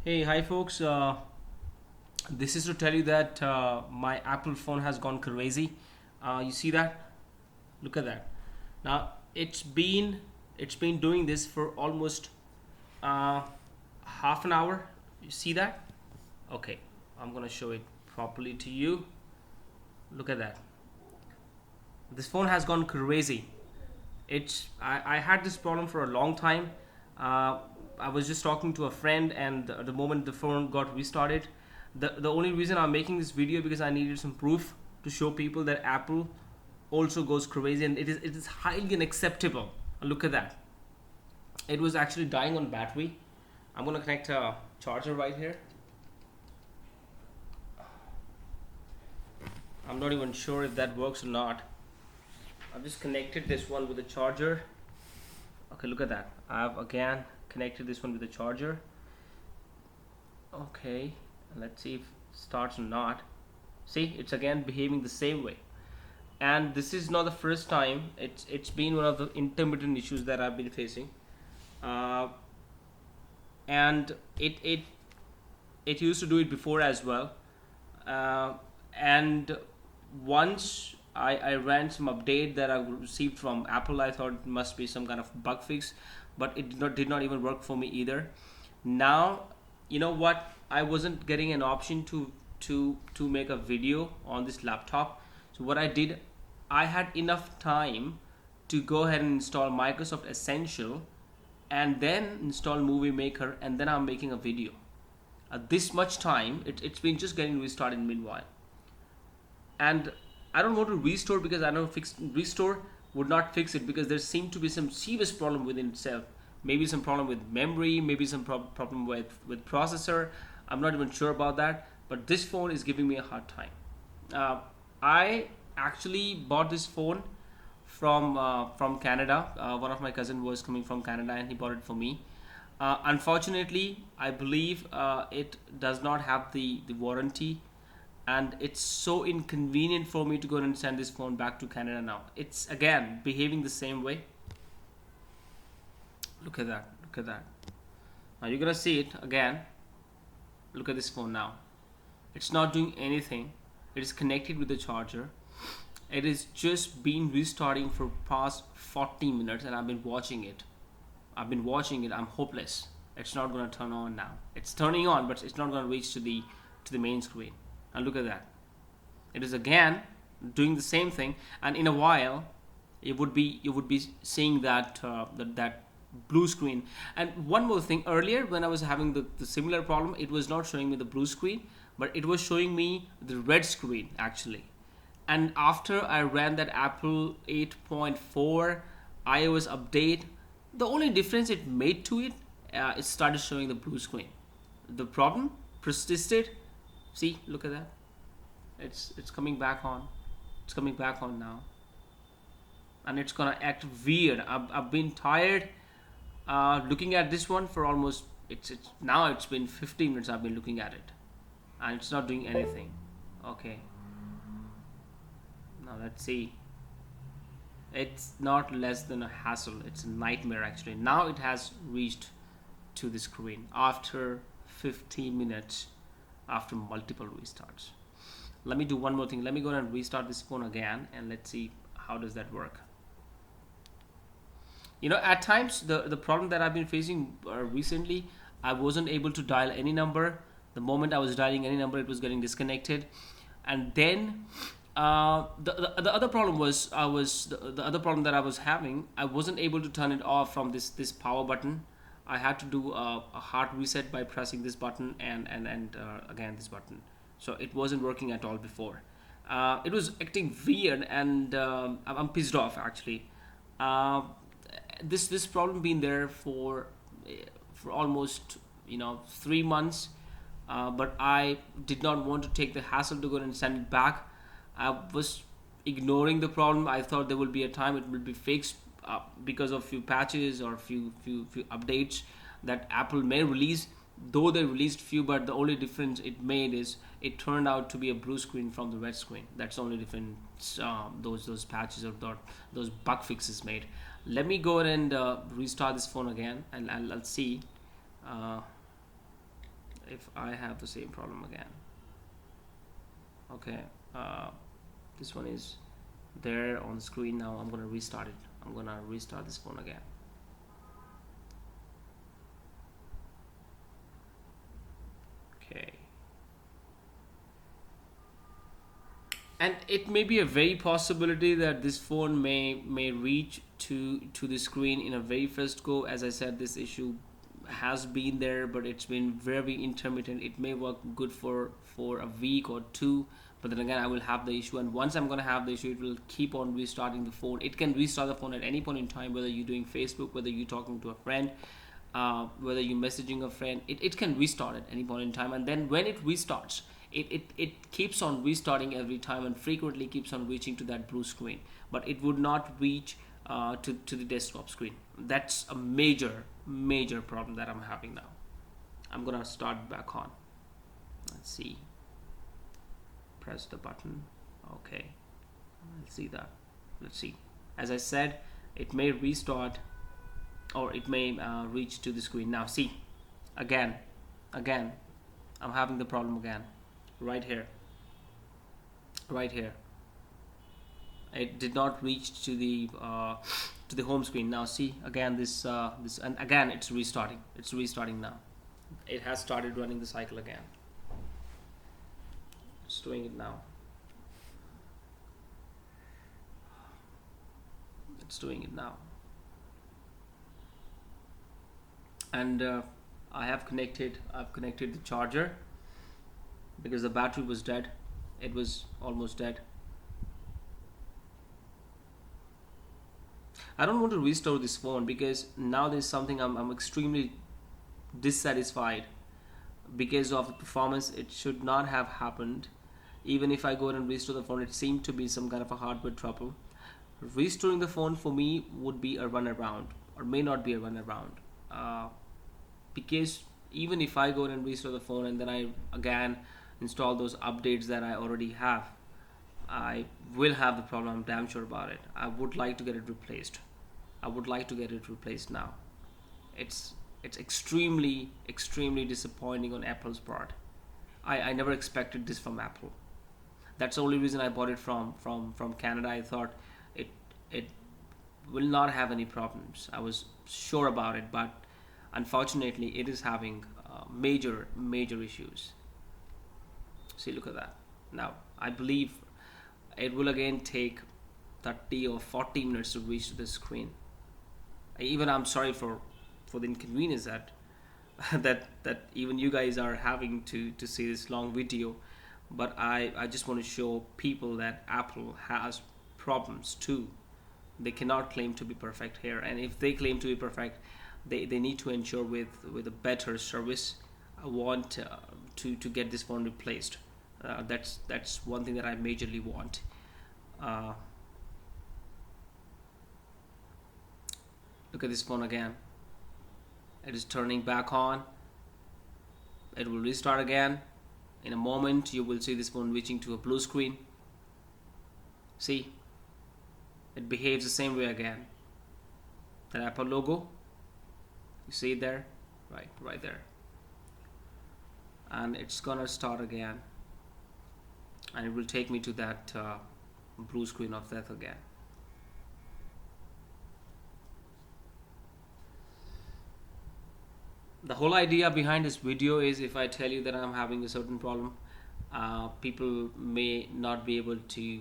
Hey, hi folks. This is to tell you that my Apple phone has gone crazy. You see that? Look at that. Now it's been doing this for almost uh, half an hour. You see that? Okay, I'm gonna show it properly to you. Look at that. This phone has gone crazy. I had this problem for a long time. uh, I was just talking to a friend, and the moment the phone got restarted, the only reason I'm making this video because I needed some proof to show people that Apple also goes crazy, and it is highly unacceptable. Look at that. It was actually dying on battery. I'm gonna connect a charger right here. I'm not even sure if that works or not. I've just connected this one with a charger. Okay, look at that. I've again connected this one with a charger. Okay, let's see if it starts or not. See, it's again behaving the same way. And this is not the first time. It's been one of the intermittent issues that I've been facing. Uh, and it used to do it before as well. Uh, and once I ran some update that I received from Apple, I thought it must be some kind of bug fix, but it did not even work for me either. Now, you know what? I wasn't getting an option to make a video on this laptop. So what I did, I had enough time to go ahead and install Microsoft Essential and then install Movie Maker, and then I'm making a video. This much time, it's been just getting restarted meanwhile. And I don't want to restore because I know restore would not fix it, because there seemed to be some serious problem within itself. Maybe some problem with memory, maybe some problem with processor. I'm not even sure about that, but this phone is giving me a hard time. I actually bought this phone from Canada. One of my cousin was coming from Canada and he bought it for me. Unfortunately, I believe it does not have the warranty, and it's so inconvenient for me to go and send this phone back to Canada now. It's again behaving the same way. Look at that. Look at that. Now you're gonna see it again. Look at this phone now. It's not doing anything. It is connected with the charger. It is just been restarting for past 40 minutes, and I've been watching it. I'm hopeless. It's not gonna turn on now. It's turning on, but it's not gonna reach to the main screen. And look at that. It is again doing the same thing, and in a while you would be seeing that blue screen. And one more thing, earlier when I was having the similar problem, it was not showing me the blue screen, but it was showing me the red screen actually. And after I ran that Apple 8.4 iOS update, the only difference it made to it, it started showing the blue screen. The problem persisted. See, look at that. It's coming back on. It's coming back on now, and it's gonna act weird. I've been tired looking at this one for almost, it's now it's been 15 minutes I've been looking at it, and it's not doing anything. Okay, now let's see. It's not less than a hassle. It's a nightmare actually. Now it has reached to the screen after 15 minutes, after multiple restarts. Let me do one more thing. Let me go and restart this phone again, and let's see how does that work. At times the problem that I've been facing recently, I wasn't able to dial any number. The moment I was dialing any number, it was getting disconnected. And then the other problem was, the other problem that I was having, I wasn't able to turn it off from this power button. I had to do a hard reset by pressing this button and again this button. So it wasn't working at all before. It was acting weird, and I'm pissed off actually. uh, this problem been there for almost 3 months. But I did not want to take the hassle to go and send it back. I was ignoring the problem. I thought there will be a time it will be fixed, because of few patches or few updates that Apple may release. Though they released few, but the only difference it made is it turned out to be a blue screen from the red screen. That's the only difference those patches or those bug fixes made. Let me go and restart this phone again, and I'll see. Uh, if I have the same problem again. Okay, uh, this one is there on the screen now. I'm gonna restart it. I'm gonna restart this phone again. Okay, and it may be a very possibility that this phone may reach to the screen in a very first go. As I said, this issue has been there, but it's been very intermittent. It may work good for a week or two, but then again I will have the issue, and once I'm going to have the issue, it will keep on restarting the phone. It can restart the phone at any point in time, whether you're doing Facebook, whether you're talking to a friend, whether you're messaging a friend. It can restart at any point in time, and then when it restarts, it keeps on restarting every time and frequently keeps on reaching to that blue screen, but it would not reach to the desktop screen. That's a major problem that I'm having now. I'm gonna start back on. Let's see. Press the button. Okay. Let's see that. Let's see. As I said, it may restart or it may reach to the screen. Now see, again, I'm having the problem again. Right here. Right here. It did not reach to the home screen. Now see, again this and again it's restarting. It's restarting now. It has started running the cycle again. It's doing it now. It's doing it now. And I've connected the charger because the battery was dead. It was almost dead. I don't want to restore this phone because now there's something I'm extremely dissatisfied because of the performance. It should not have happened. Even if I go and restore the phone, it seemed to be some kind of a hardware trouble. Restoring the phone for me would be a runaround, or may not be a runaround, because even if I go and restore the phone and then I again install those updates that I already have, I will have the problem. I'm damn sure about it. I would like to get it replaced. I would like to get it replaced now. It's extremely disappointing on Apple's part. I never expected this from Apple. That's the only reason I bought it from Canada. I thought it will not have any problems. I was sure about it, but unfortunately it is having major issues. See, look at that. Now I believe it will again take 30 or 40 minutes to reach to the screen. Even I'm sorry for the inconvenience that that even you guys are having to see this long video, but I just want to show people that Apple has problems too. They cannot claim to be perfect here, and if they claim to be perfect, they need to ensure with a better service. I want to get this phone replaced. That's one thing that I majorly want. Look at this phone again. It is turning back on. It will restart again. In a moment you will see this phone reaching to a blue screen. See, it behaves the same way again. That Apple logo, you see it there, right there, and it's gonna start again, and it will take me to that blue screen of death again. The whole idea behind this video is, if I tell you that I'm having a certain problem, people may not be able to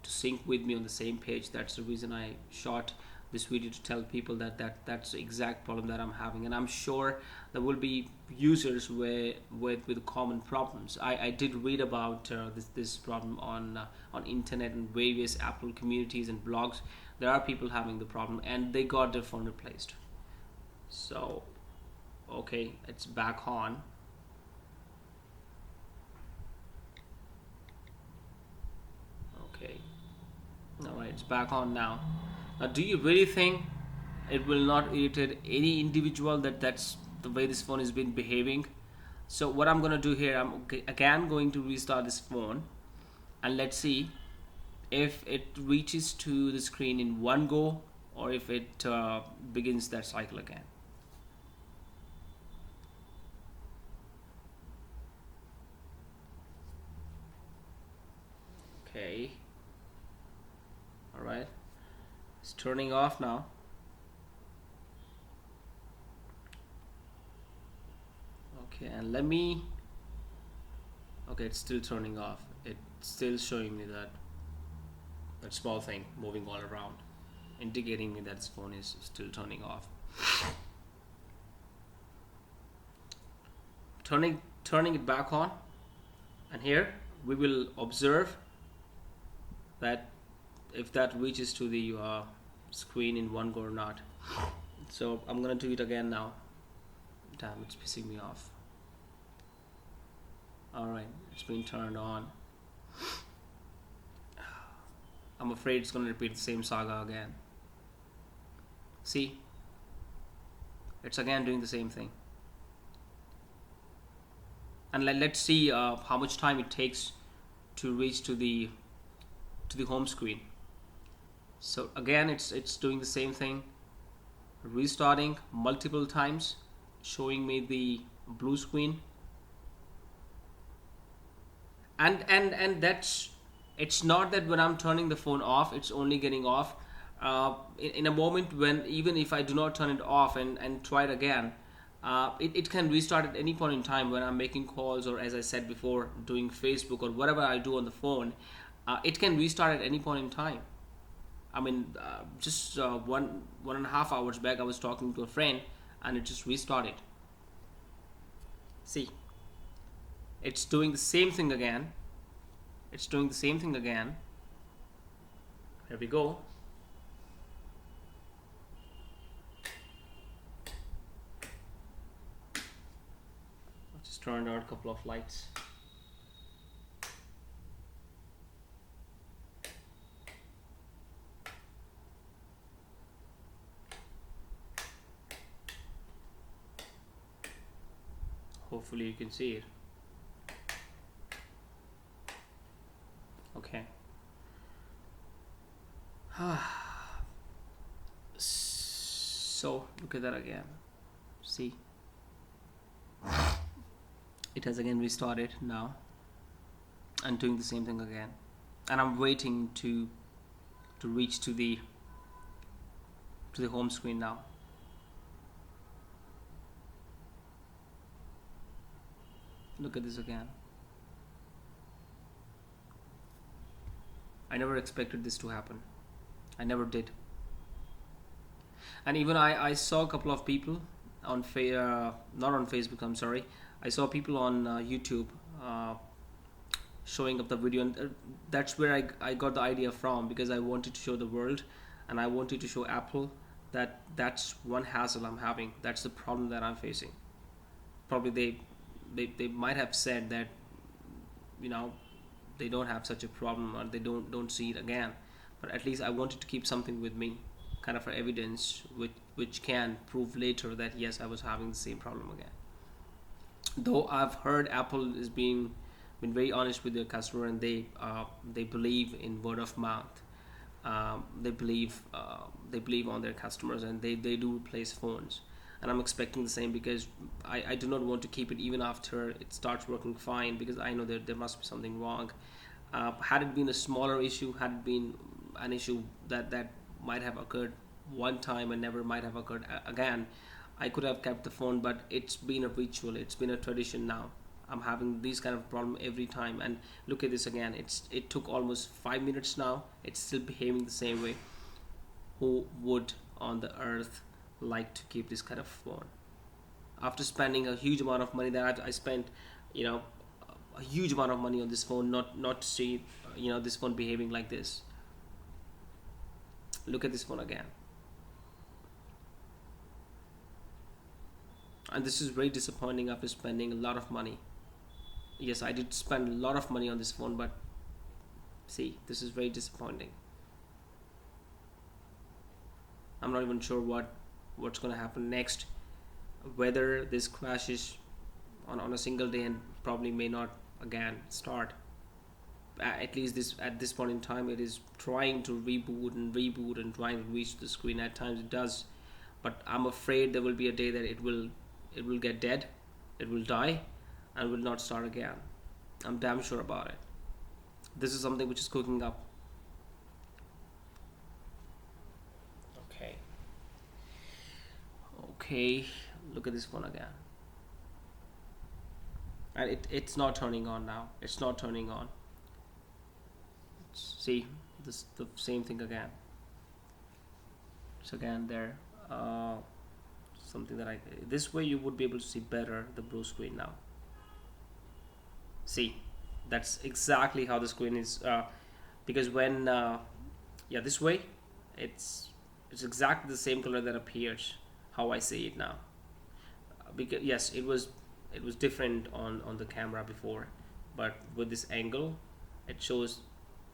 sync with me on the same page. That's the reason I shot this video, to tell people that's the exact problem that I'm having. And I'm sure there will be users with common problems. I did read about this problem on internet and various Apple communities and blogs. There are people having the problem and they got their phone replaced. So okay, it's back on. Okay, all right, it's back on now. Now, do you really think it will not irritate any individual that's the way this phone has been behaving? So what I'm gonna do here, I'm again going to restart this phone, and let's see if it reaches to the screen in one go, or if it begins that cycle again. It's turning off now. Okay, and let me. Okay, it's still turning off. It's still showing me that small thing moving all around, indicating me that this phone is still turning off. Turning it back on, and here we will observe that if that reaches to the screen in one go or not. So I'm gonna do it again now. Damn, it's pissing me off. Alright, it's been turned on. I'm afraid it's gonna repeat the same saga again. See, it's again doing the same thing. And let's see how much time it takes to reach to the home screen. So again, it's doing the same thing, restarting multiple times, showing me the blue screen. And that's, it's not that when I'm turning the phone off it's only getting off. In a moment, when even if I do not turn it off and try it again, it can restart at any point in time when I'm making calls, or as I said before, doing Facebook or whatever I do on the phone. It can restart at any point in time. I mean, just 1.5 hours back I was talking to a friend and it just restarted. See, it's doing the same thing again. It's doing the same thing again. Here we go. I just turned out a couple of lights. Hopefully you can see it. Okay. So look at that again. See, it has again restarted now and doing the same thing again. And I'm waiting to reach to the home screen now. Look at this again. I never expected this to happen. I never did. And even I saw a couple of people on not on Facebook, I'm sorry. I saw people on YouTube showing up the video, and that's where I got the idea from, because I wanted to show the world and I wanted to show Apple that that's one hassle I'm having. That's the problem that I'm facing. Probably they might have said that, you know, they don't have such a problem, or they don't see it again, but at least I wanted to keep something with me, kind of for evidence, which can prove later that yes, I was having the same problem again. Though I've heard Apple is been very honest with their customer, and they believe in word of mouth. They believe on their customers, and they do replace phones. And I'm expecting the same, because I do not want to keep it even after it starts working fine, because I know that there must be something wrong. Had it been a smaller issue, had it been an issue that might have occurred one time and never might have occurred again, I could have kept the phone. But it's been a ritual, it's been a tradition now. I'm having these kind of problem every time. And look at this again. It took almost 5 minutes now. It's still behaving the same way. Who would on the earth like to keep this kind of phone after spending a huge amount of money that I spent, you know, a huge amount of money on this phone, not to see, you know, this phone behaving like this. Look at this phone again. And this is very disappointing after spending a lot of money. Yes, I did spend a lot of money on this phone, but see, this is very disappointing. I'm not even sure what's going to happen next, whether this crashes on a single day and probably may not again start. At least at this point in time, it is trying to reboot and trying to reach the screen. At times it does, but I'm afraid there will be a day that it will get dead, it will die, and will not start again. I'm damn sure about it. This is something which is cooking up. Okay, look at this phone again, and it's not turning on now. It's not turning on. See, this the same thing again. It's again there. uh, Something that I, this way you would be able to see better the blue screen now. See, that's exactly how the screen is, because when yeah, this way it's exactly the same color that appears how I see it now. Because yes, it was different on the camera before, but with this angle it shows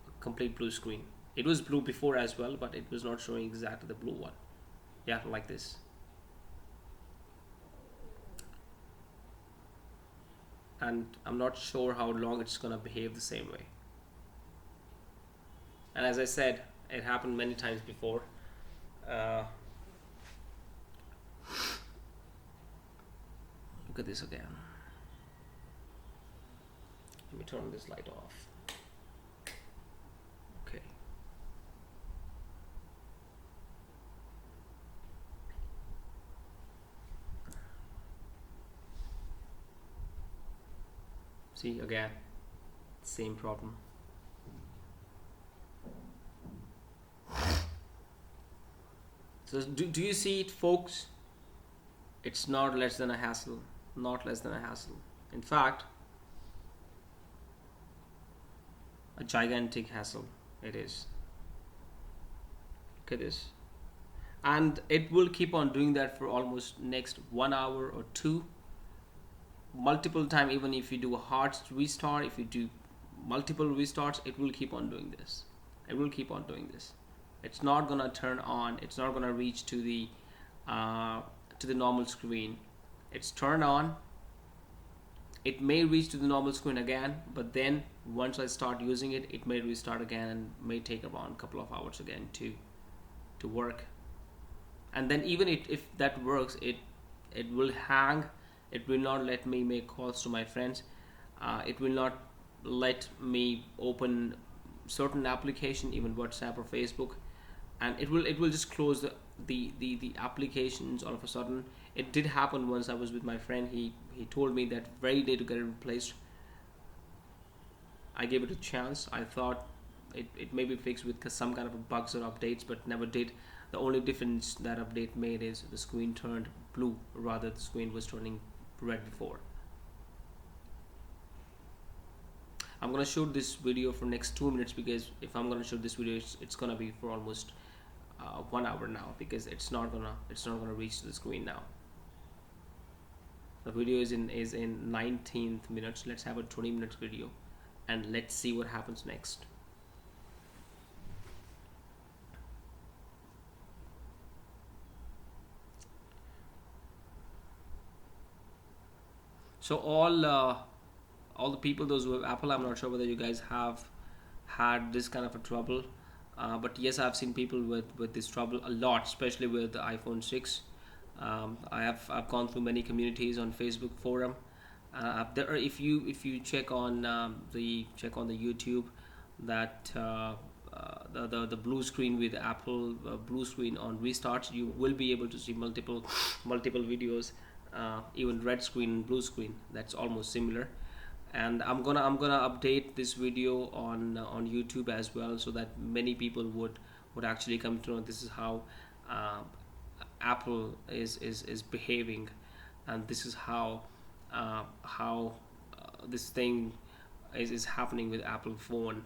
a complete blue screen. It was blue before as well, but it was not showing exactly the blue one. Yeah, like this. And I'm not sure how long it's gonna behave the same way. And as I said, it happened many times before. uh, Look at this again. Let me turn this light off. Okay. See again, same problem. So do you see it, folks? It's not less than a hassle. Not less than a hassle. In fact, a gigantic hassle it is. Look at this. And it will keep on doing that for almost next 1 hour or two, multiple time. Even if you do a hard restart, if you do multiple restarts, it will keep on doing this. It will keep on doing this. It's not gonna turn on. It's not gonna reach uh, to the normal screen. It's turned on. It may reach to the normal screen again, but then once I start using it, it may restart again and may take around a couple of hours again to work. And then even if that works, it will hang. It will not let me make calls to my friends. It will not let me open certain application, even WhatsApp or Facebook, and it will just close the applications all of a sudden. It did happen once. I was with my friend. He told me that very day to get it replaced. I gave it a chance. I thought it may be fixed with some kind of bugs or updates, but never did. The only difference that update made is the screen turned blue, rather the screen was turning red before. I'm gonna shoot this video for next 2 minutes, because if I'm gonna shoot this video, it's gonna be for almost 1 hour now, because it's not gonna reach to the screen now. The video is in 19th minutes. Let's have a 20 minutes video, and let's see what happens next. So all the people, those who have Apple, I'm not sure whether you guys have had this kind of a trouble, but yes, I've seen people with this trouble a lot, especially with the iphone 6. I've gone through many communities on Facebook forum. There are, if you check on the YouTube, that the blue screen with Apple, blue screen on restarts, you will be able to see multiple videos. Even red screen and blue screen, that's almost similar. And I'm gonna update this video on YouTube as well, so that many people would actually come to know this is how uh, Apple is behaving, and this is how this thing is happening with Apple phone.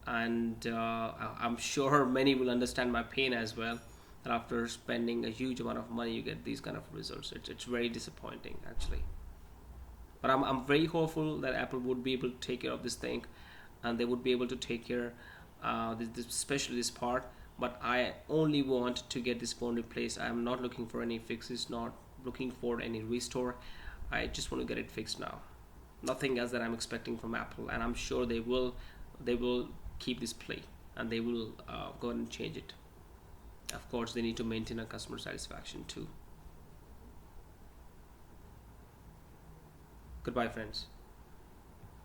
And I'm sure many will understand my pain as well, that after spending a huge amount of money you get these kind of results. It's very disappointing actually. But I'm very hopeful that Apple would be able to take care of this thing, and they would be able to take care especially this part. But I only want to get this phone replaced. I'm not looking for any fixes, not looking for any restore. I just want to get it fixed now. Nothing else that I'm expecting from Apple, and I'm sure they will keep this play, and they will go and change it. Of course, they need to maintain a customer satisfaction too. Goodbye, friends.